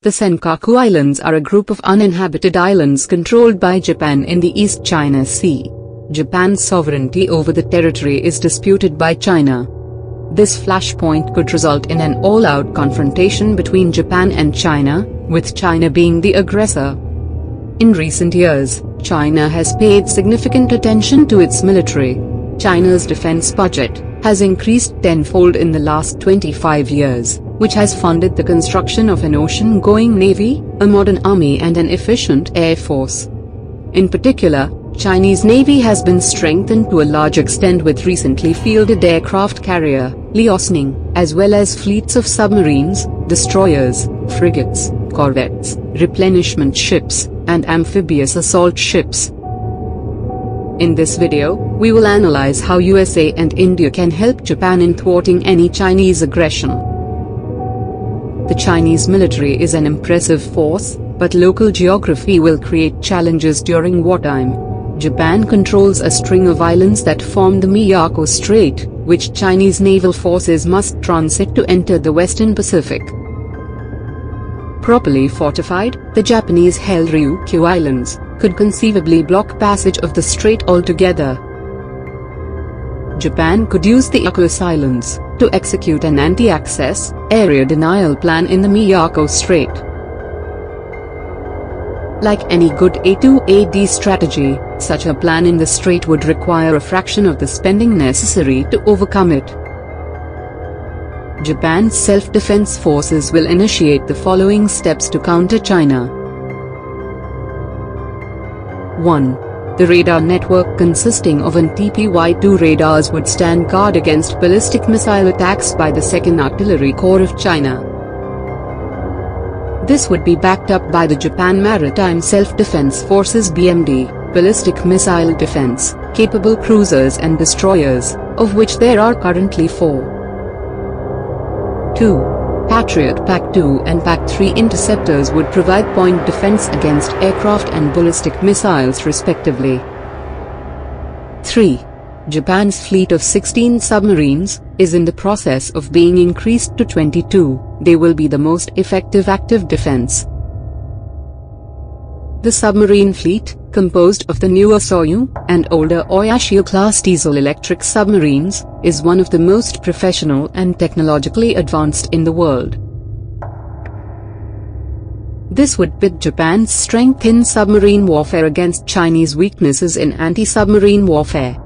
The Senkaku Islands are a group of uninhabited islands controlled by Japan in the East China Sea. Japan's sovereignty over the territory is disputed by China. This flashpoint could result in an all-out confrontation between Japan and China, with China being the aggressor. In recent years, China has paid significant attention to its military. China's defense budget has increased tenfold in the last 25 years, which has funded the construction of an ocean-going navy, a modern army and an efficient air force. In particular, Chinese Navy has been strengthened to a large extent with recently fielded aircraft carrier, Liaoning, as well as fleets of submarines, destroyers, frigates, corvettes, replenishment ships, and amphibious assault ships. In this video, we will analyze how USA and India can help Japan in thwarting any Chinese aggression. The Chinese military is an impressive force, but local geography will create challenges during wartime. Japan controls a string of islands that form the Miyako Strait, which Chinese naval forces must transit to enter the Western Pacific. Properly fortified, the Japanese-held Ryukyu Islands could conceivably block passage of the strait altogether. Japan could use the Yakuza Islands to execute an anti-access, area denial plan in the Miyako Strait. Like any good A2AD strategy, such a plan in the strait would require a fraction of the spending necessary to overcome it. Japan's self-defense forces will initiate the following steps to counter China. 1. The radar network consisting of an TPY-2 radars would stand guard against ballistic missile attacks by the 2nd Artillery Corps of China. This would be backed up by the Japan Maritime Self-Defense Forces BMD, ballistic missile defense, capable cruisers and destroyers, of which there are currently 4. 2. Patriot PAC-2 and PAC-3 interceptors would provide point defense against aircraft and ballistic missiles respectively. 3. Japan's fleet of 16 submarines is in the process of being increased to 22. They will be the most effective active defense. The submarine fleet, composed of the newer Soryu and older Oyashio-class diesel-electric submarines, is one of the most professional and technologically advanced in the world. This would pit Japan's strength in submarine warfare against Chinese weaknesses in anti-submarine warfare.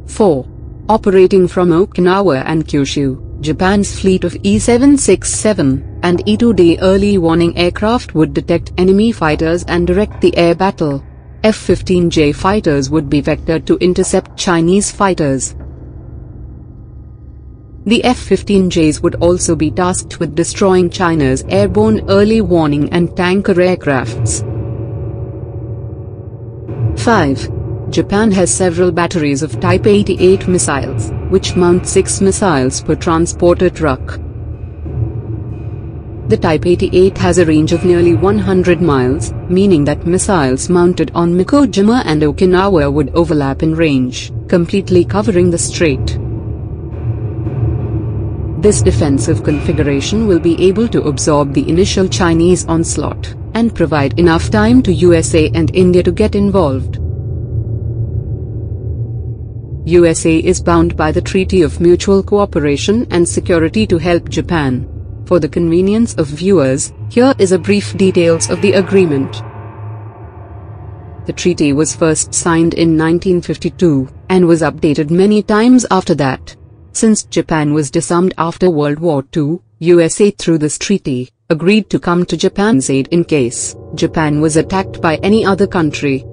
4. Operating from Okinawa and Kyushu, Japan's fleet of E-767 and E-2D early warning aircraft would detect enemy fighters and direct the air battle. F-15J fighters would be vectored to intercept Chinese fighters. The F-15Js would also be tasked with destroying China's airborne early warning and tanker aircrafts. 5. Japan has several batteries of Type 88 missiles, which mount 6 missiles per transporter truck. The Type 88 has a range of nearly 100 miles, meaning that missiles mounted on Mikojima and Okinawa would overlap in range, completely covering the strait. This defensive configuration will be able to absorb the initial Chinese onslaught, and provide enough time to USA and India to get involved. USA is bound by the Treaty of Mutual Cooperation and Security to help Japan. For the convenience of viewers, here is a brief details of the agreement. The treaty was first signed in 1952, and was updated many times after that. Since Japan was disarmed after World War II, USA through this treaty, agreed to come to Japan's aid in case Japan was attacked by any other country.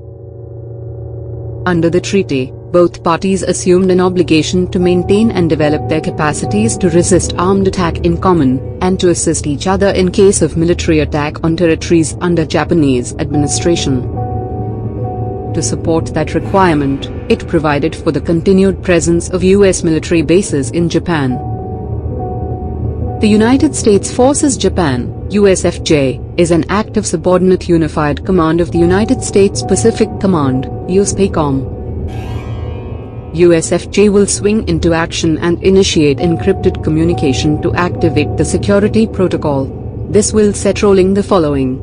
Under the treaty, both parties assumed an obligation to maintain and develop their capacities to resist armed attack in common, and to assist each other in case of military attack on territories under Japanese administration. To support that requirement, it provided for the continued presence of U.S. military bases in Japan. The United States Forces Japan, USFJ, is an active subordinate unified command of the United States Pacific Command, USPACOM. USFJ will swing into action and initiate encrypted communication to activate the security protocol. This will set rolling the following.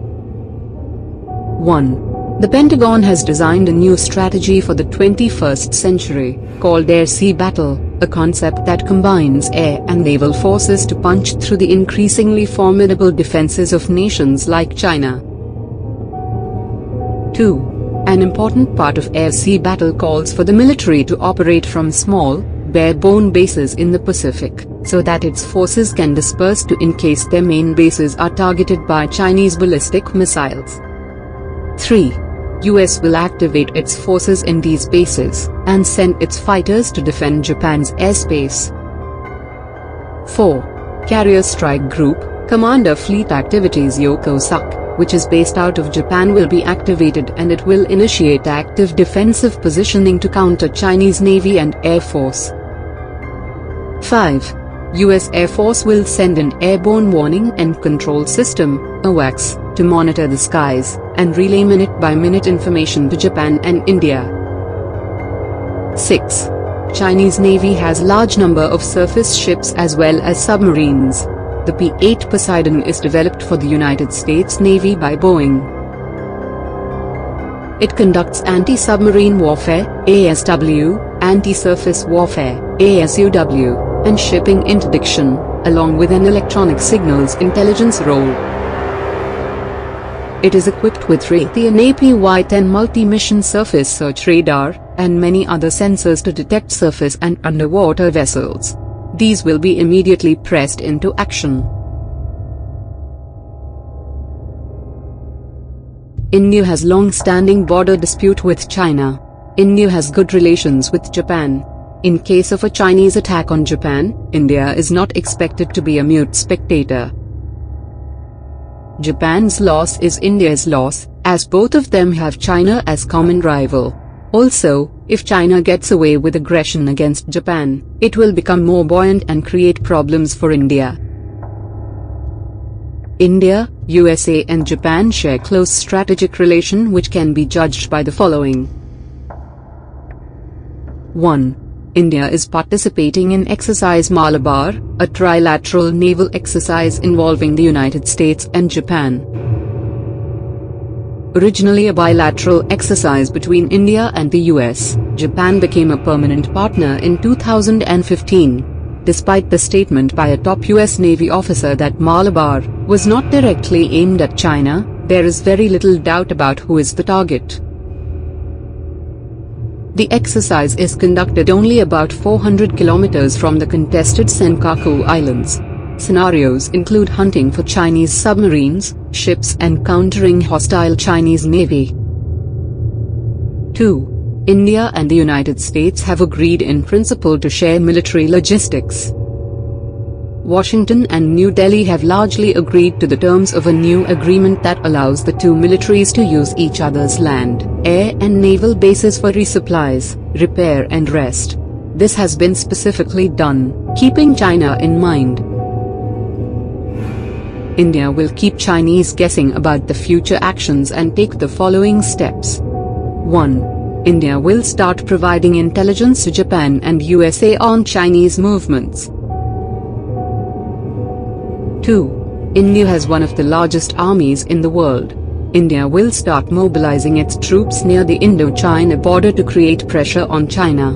1. The Pentagon has designed a new strategy for the 21st century, called Air-Sea Battle, a concept that combines air and naval forces to punch through the increasingly formidable defenses of nations like China. 2. An important part of Air-Sea Battle calls for the military to operate from small, bare-bone bases in the Pacific, so that its forces can disperse to in case their main bases are targeted by Chinese ballistic missiles. 3. US will activate its forces in these bases, and send its fighters to defend Japan's airspace. 4. Carrier Strike Group, Commander Fleet Activities Yokosuka, which is based out of Japan, will be activated, and it will initiate active defensive positioning to counter Chinese Navy and Air Force. 5. US Air Force will send an Airborne Warning and Control System, AWACS, to monitor the skies, and relay minute-by-minute information to Japan and India. 6. Chinese Navy has large number of surface ships as well as submarines. The P-8 Poseidon is developed for the United States Navy by Boeing. It conducts anti-submarine warfare, ASW, anti-surface warfare, ASUW, and shipping interdiction, along with an electronic signals intelligence role. It is equipped with Raytheon APY-10 multi-mission surface search radar, and many other sensors to detect surface and underwater vessels. These will be immediately pressed into action. India has long-standing border dispute with China. India has good relations with Japan. In case of a Chinese attack on Japan, India is not expected to be a mute spectator. Japan's loss is India's loss, as both of them have China as common rival. Also, if China gets away with aggression against Japan, it will become more buoyant and create problems for India. India, USA and Japan share close strategic relation which can be judged by the following. 1. India is participating in Exercise Malabar, a trilateral naval exercise involving the United States and Japan. Originally a bilateral exercise between India and the US, Japan became a permanent partner in 2015. Despite the statement by a top US Navy officer that Malabar was not directly aimed at China, there is very little doubt about who is the target. The exercise is conducted only about 400 kilometers from the contested Senkaku Islands. Scenarios include hunting for Chinese submarines, ships and countering hostile Chinese Navy. 2. India and the United States have agreed in principle to share military logistics. Washington and New Delhi have largely agreed to the terms of a new agreement that allows the two militaries to use each other's land, air and naval bases for resupplies, repair and rest. This has been specifically done, keeping China in mind. India will keep Chinese guessing about the future actions and take the following steps. 1. India will start providing intelligence to Japan and USA on Chinese movements. 2. India has one of the largest armies in the world. India will start mobilizing its troops near the Indo-China border to create pressure on China.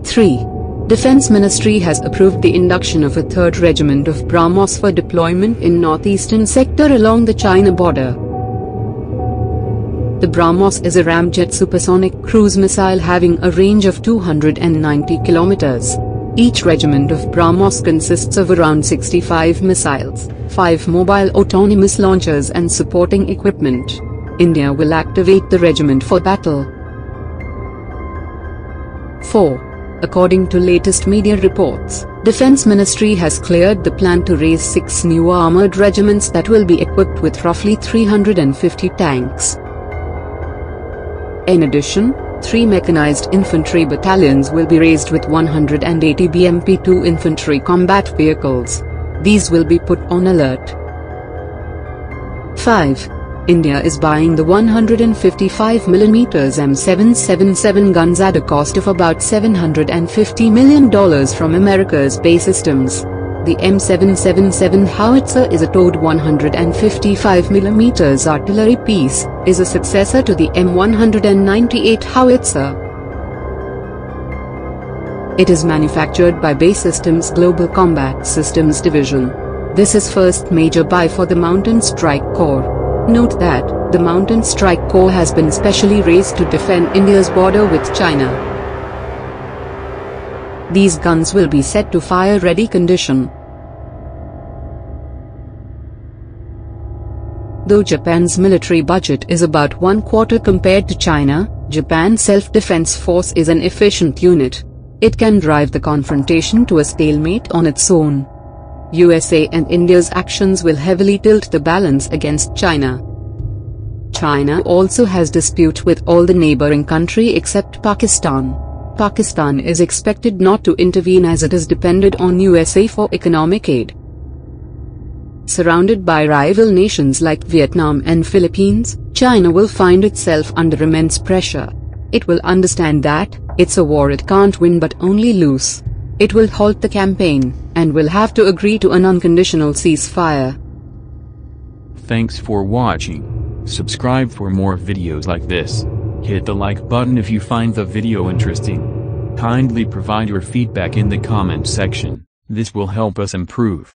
3. Defense Ministry has approved the induction of a 3rd Regiment of BrahMos for deployment in northeastern sector along the China border. The BrahMos is a ramjet supersonic cruise missile having a range of 290 kilometers. Each regiment of BrahMos consists of around 65 missiles, 5 mobile autonomous launchers and supporting equipment. India will activate the regiment for battle. 4. According to latest media reports, Defense Ministry has cleared the plan to raise 6 new armored regiments that will be equipped with roughly 350 tanks. In addition, 3 mechanized infantry battalions will be raised with 180 BMP-2 infantry combat vehicles. These will be put on alert. 5. India is buying the 155mm M777 guns at a cost of about $750 million from America's BAE Systems. The M777 howitzer is a towed 155mm artillery piece, is a successor to the M198 howitzer. It is manufactured by BAE Systems Global Combat Systems Division. This is first major buy for the Mountain Strike Corps. Note that, the Mountain Strike Corps has been specially raised to defend India's border with China. These guns will be set to fire-ready condition. Though Japan's military budget is about 1/4 compared to China, Japan's self-defense force is an efficient unit. It can drive the confrontation to a stalemate on its own. USA and India's actions will heavily tilt the balance against China. China also has dispute with all the neighboring countries except Pakistan. Pakistan is expected not to intervene as it is dependent on USA for economic aid. Surrounded by rival nations like Vietnam and Philippines, China will find itself under immense pressure. It will understand that, it's a war it can't win but only lose. It will halt the campaign, and will have to agree to an unconditional ceasefire. Thanks for watching. Subscribe for more videos like this. Hit the like button if you find the video interesting. Kindly provide your feedback in the comment section, this will help us improve.